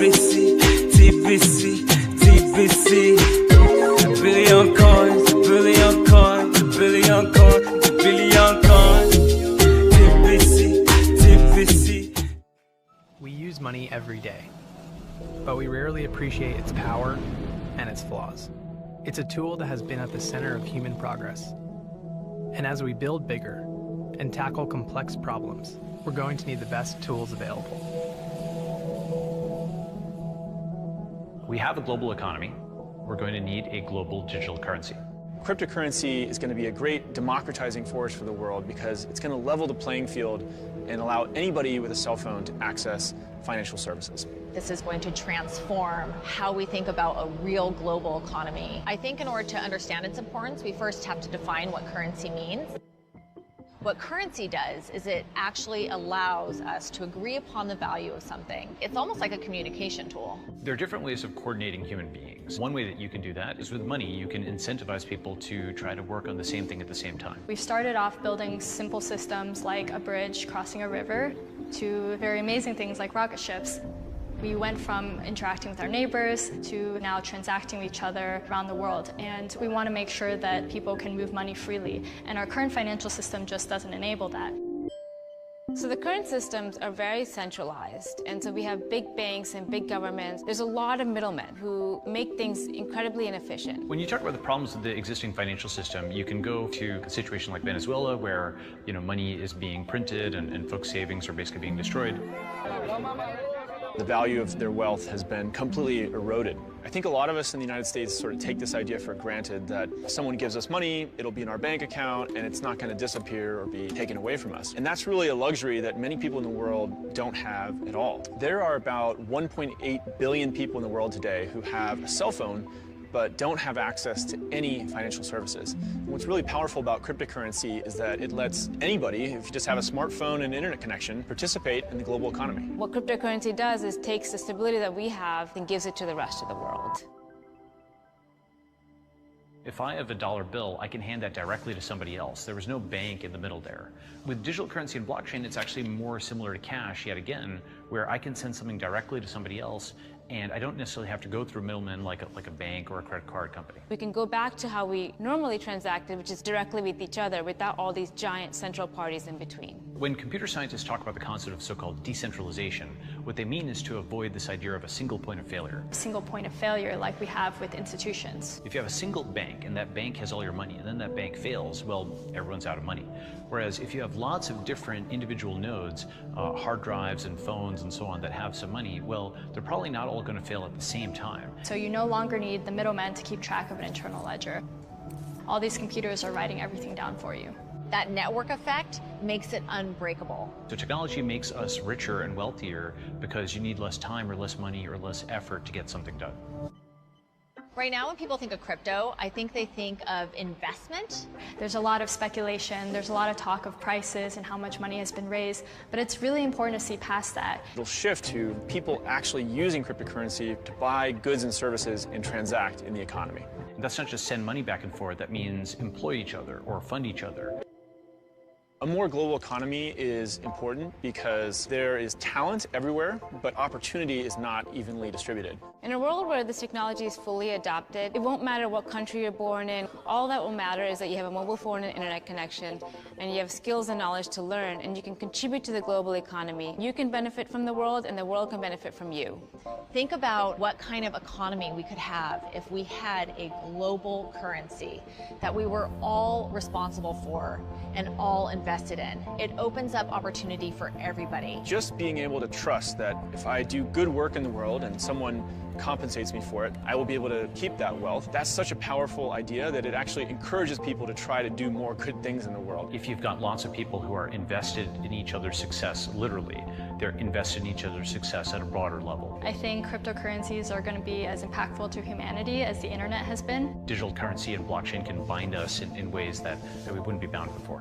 TBC, TBC, TBC. A billion coins, a billion coins, a billion coins, a billion coins. TBC, TBC. We use money every day, but we rarely appreciate its power and its flaws. It's a tool that has been at the center of human progress. And as we build bigger and tackle complex problems, we're going to need the best tools available. We have a global economy. We're going to need a global digital currency. Cryptocurrency is going to be a great democratizing force for the world because it's going to level the playing field and allow anybody with a cell phone to access financial services. This is going to transform how we think about a real global economy. I think in order to understand its importance, we first have to define what currency means. What currency does is it actually allows us to agree upon the value of something. It's almost like a communication tool. There are different ways of coordinating human beings. One way that you can do that is with money. You can incentivize people to try to work on the same thing at the same time. We started off building simple systems like a bridge crossing a river to very amazing things like rocket ships. We went from interacting with our neighbors to now transacting with each other around the world. And we want to make sure that people can move money freely. And our current financial system just doesn't enable that. So the current systems are very centralized. And so we have big banks and big governments. There's a lot of middlemen who make things incredibly inefficient. When you talk about the problems of the existing financial system, you can go to a situation like Venezuela where money is being printed and folks' savings are basically being destroyed. The value of their wealth has been completely eroded. I think a lot of us in the United States sort of take this idea for granted that someone gives us money, it'll be in our bank account, and it's not going to disappear or be taken away from us. And that's really a luxury that many people in the world don't have at all. There are about 1.8 billion people in the world today who have a cell phone but don't have access to any financial services. And what's really powerful about cryptocurrency is that it lets anybody, if you just have a smartphone and internet connection, participate in the global economy. What cryptocurrency does is takes the stability that we have and gives it to the rest of the world. If I have a dollar bill, I can hand that directly to somebody else. There was no bank in the middle there. With digital currency and blockchain, it's actually more similar to cash, yet again, where I can send something directly to somebody else, and I don't necessarily have to go through middlemen like a bank or a credit card company. We can go back to how we normally transacted, which is directly with each other without all these giant central parties in between. When computer scientists talk about the concept of so-called decentralization, what they mean is to avoid this idea of a single point of failure. A single point of failure like we have with institutions. If you have a single bank and that bank has all your money and then that bank fails, well, everyone's out of money. Whereas if you have lots of different individual nodes, hard drives and phones and so on that have some money, well, they're probably not all going to fail at the same time. So you no longer need the middleman to keep track of an internal ledger. All these computers are writing everything down for you. That network effect makes it unbreakable. So technology makes us richer and wealthier because you need less time or less money or less effort to get something done. Right now, when people think of crypto, I think they think of investment. There's a lot of speculation, there's a lot of talk of prices and how much money has been raised, but it's really important to see past that. It'll shift to people actually using cryptocurrency to buy goods and services and transact in the economy. And that's not just send money back and forth, that means employ each other or fund each other. A more global economy is important because there is talent everywhere, but opportunity is not evenly distributed. In a world where this technology is fully adopted, it won't matter what country you're born in. All that will matter is that you have a mobile phone and internet connection, and you have skills and knowledge to learn, and you can contribute to the global economy. You can benefit from the world, and the world can benefit from you. Think about what kind of economy we could have if we had a global currency that we were all responsible for and all invested in. It opens up opportunity for everybody. Just being able to trust that if I do good work in the world and someone compensates me for it, I will be able to keep that wealth. That's such a powerful idea that it actually encourages people to try to do more good things in the world. If you've got lots of people who are invested in each other's success, literally, they're invested in each other's success at a broader level. I think cryptocurrencies are going to be as impactful to humanity as the internet has been. Digital currency and blockchain can bind us in ways that we wouldn't be bound before.